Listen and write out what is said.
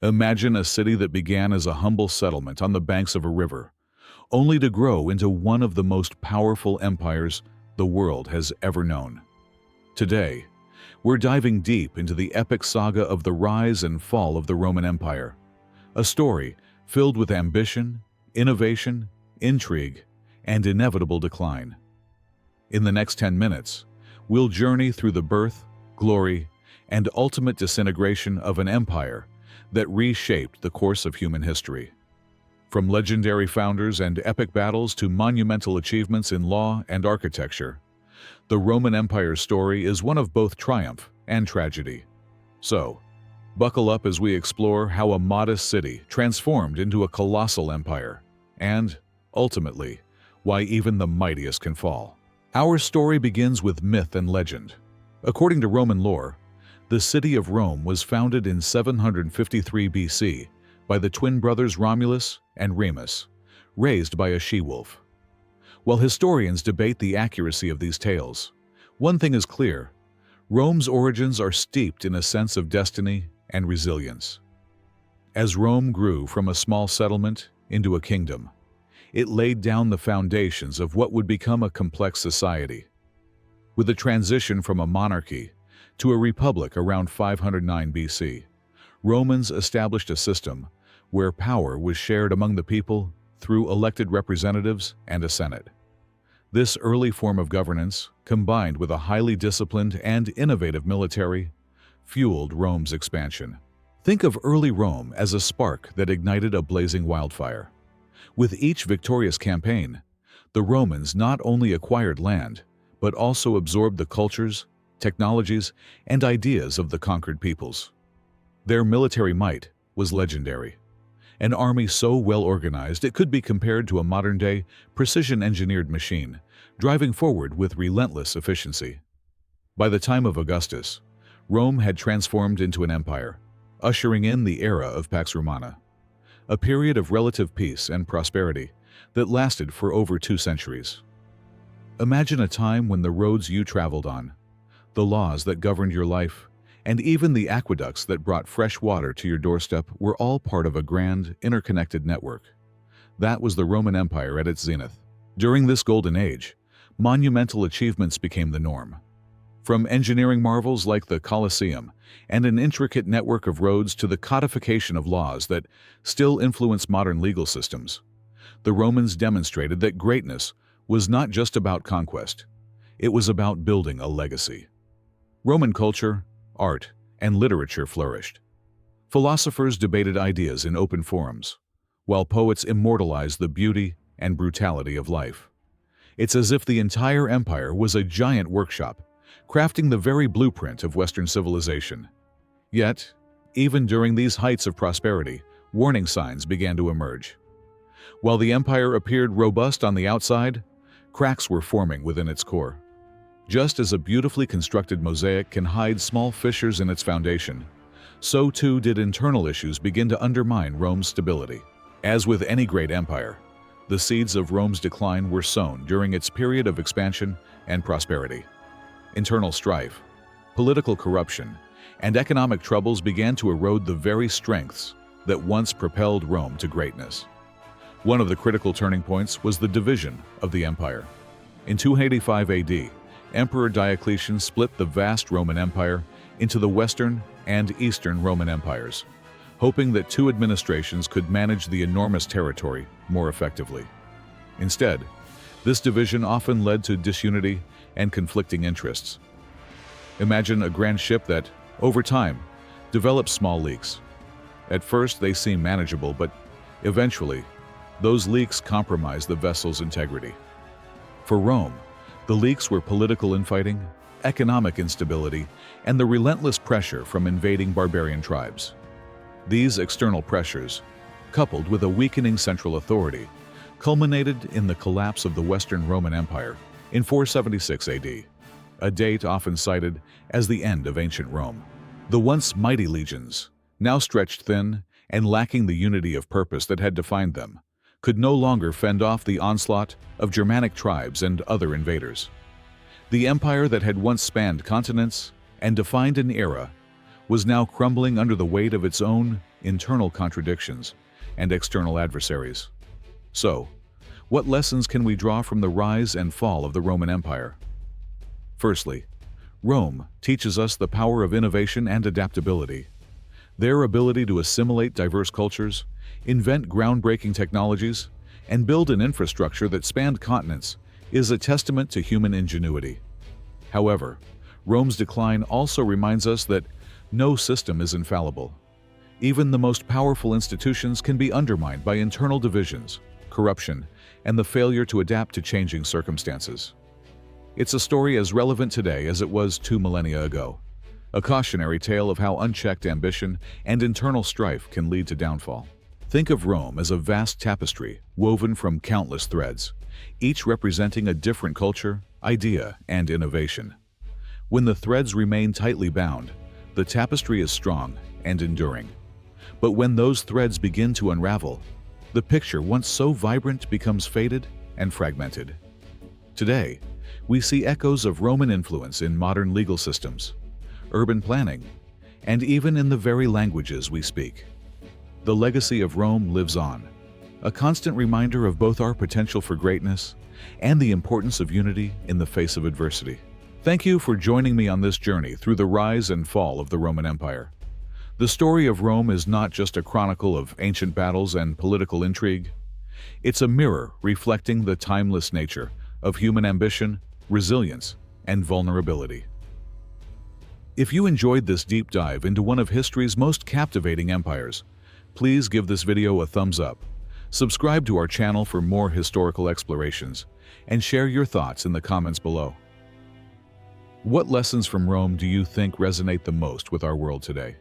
Imagine a city that began as a humble settlement on the banks of a river, only to grow into one of the most powerful empires the world has ever known. Today, we're diving deep into the epic saga of the rise and fall of the Roman Empire, a story filled with ambition, innovation, intrigue, and inevitable decline. In the next 10 minutes, we'll journey through the birth, glory, and ultimate disintegration of an empire that reshaped the course of human history. From legendary founders and epic battles to monumental achievements in law and architecture, the Roman Empire's story is one of both triumph and tragedy. So, buckle up as we explore how a modest city transformed into a colossal empire, and, ultimately, why even the mightiest can fall. Our story begins with myth and legend. According to Roman lore, the city of Rome was founded in 753 BC by the twin brothers Romulus and Remus, raised by a she-wolf. While historians debate the accuracy of these tales, one thing is clear: Rome's origins are steeped in a sense of destiny and resilience. As Rome grew from a small settlement into a kingdom, it laid down the foundations of what would become a complex society. With the transition from a monarchy to a republic around 509 BC, Romans established a system where power was shared among the people through elected representatives and a senate. This early form of governance, combined with a highly disciplined and innovative military, fueled Rome's expansion. Think of early Rome as a spark that ignited a blazing wildfire. With each victorious campaign, the Romans not only acquired land, but also absorbed the cultures, technologies, and ideas of the conquered peoples. Their military might was legendary. An army so well organized it could be compared to a modern-day, precision-engineered machine, driving forward with relentless efficiency. By the time of Augustus, Rome had transformed into an empire, ushering in the era of Pax Romana, a period of relative peace and prosperity that lasted for over 2 centuries. Imagine a time when the roads you traveled on, the laws that governed your life, and even the aqueducts that brought fresh water to your doorstep were all part of a grand, interconnected network. That was the Roman Empire at its zenith. During this golden age, monumental achievements became the norm. From engineering marvels like the Colosseum and an intricate network of roads to the codification of laws that still influence modern legal systems, the Romans demonstrated that greatness was not just about conquest, it was about building a legacy. Roman culture, art, and literature flourished. Philosophers debated ideas in open forums, while poets immortalized the beauty and brutality of life. It's as if the entire empire was a giant workshop, crafting the very blueprint of Western civilization. Yet, even during these heights of prosperity, warning signs began to emerge. While the empire appeared robust on the outside, cracks were forming within its core. Just as a beautifully constructed mosaic can hide small fissures in its foundation, so too did internal issues begin to undermine Rome's stability. As with any great empire, the seeds of Rome's decline were sown during its period of expansion and prosperity. Internal strife, political corruption, and economic troubles began to erode the very strengths that once propelled Rome to greatness. One of the critical turning points was the division of the empire. In 285 AD, Emperor Diocletian split the vast Roman Empire into the Western and Eastern Roman Empires, hoping that 2 administrations could manage the enormous territory more effectively. Instead, this division often led to disunity and conflicting interests. Imagine a grand ship that, over time, develops small leaks. At first, they seem manageable, but eventually, those leaks compromise the vessel's integrity. For Rome, the leaks were political infighting, economic instability, and the relentless pressure from invading barbarian tribes. These external pressures, coupled with a weakening central authority, culminated in the collapse of the Western Roman Empire in 476 AD, a date often cited as the end of ancient Rome. The once mighty legions, now stretched thin and lacking the unity of purpose that had defined them, could no longer fend off the onslaught of Germanic tribes and other invaders. The empire that had once spanned continents and defined an era was now crumbling under the weight of its own internal contradictions and external adversaries. So, what lessons can we draw from the rise and fall of the Roman Empire? Firstly, Rome teaches us the power of innovation and adaptability. Their ability to assimilate diverse cultures, invent groundbreaking technologies, and build an infrastructure that spanned continents is a testament to human ingenuity. However, Rome's decline also reminds us that no system is infallible. Even the most powerful institutions can be undermined by internal divisions, corruption, and the failure to adapt to changing circumstances. It's a story as relevant today as it was 2 millennia ago, a cautionary tale of how unchecked ambition and internal strife can lead to downfall. Think of Rome as a vast tapestry woven from countless threads, each representing a different culture, idea, and innovation. When the threads remain tightly bound, the tapestry is strong and enduring. But when those threads begin to unravel, the picture once so vibrant becomes faded and fragmented. Today, we see echoes of Roman influence in modern legal systems, urban planning, and even in the very languages we speak. The legacy of Rome lives on, a constant reminder of both our potential for greatness and the importance of unity in the face of adversity. Thank you for joining me on this journey through the rise and fall of the Roman Empire. The story of Rome is not just a chronicle of ancient battles and political intrigue. It's a mirror reflecting the timeless nature of human ambition, resilience, and vulnerability. If you enjoyed this deep dive into one of history's most captivating empires, please give this video a thumbs up, subscribe to our channel for more historical explorations, and share your thoughts in the comments below. What lessons from Rome do you think resonate the most with our world today?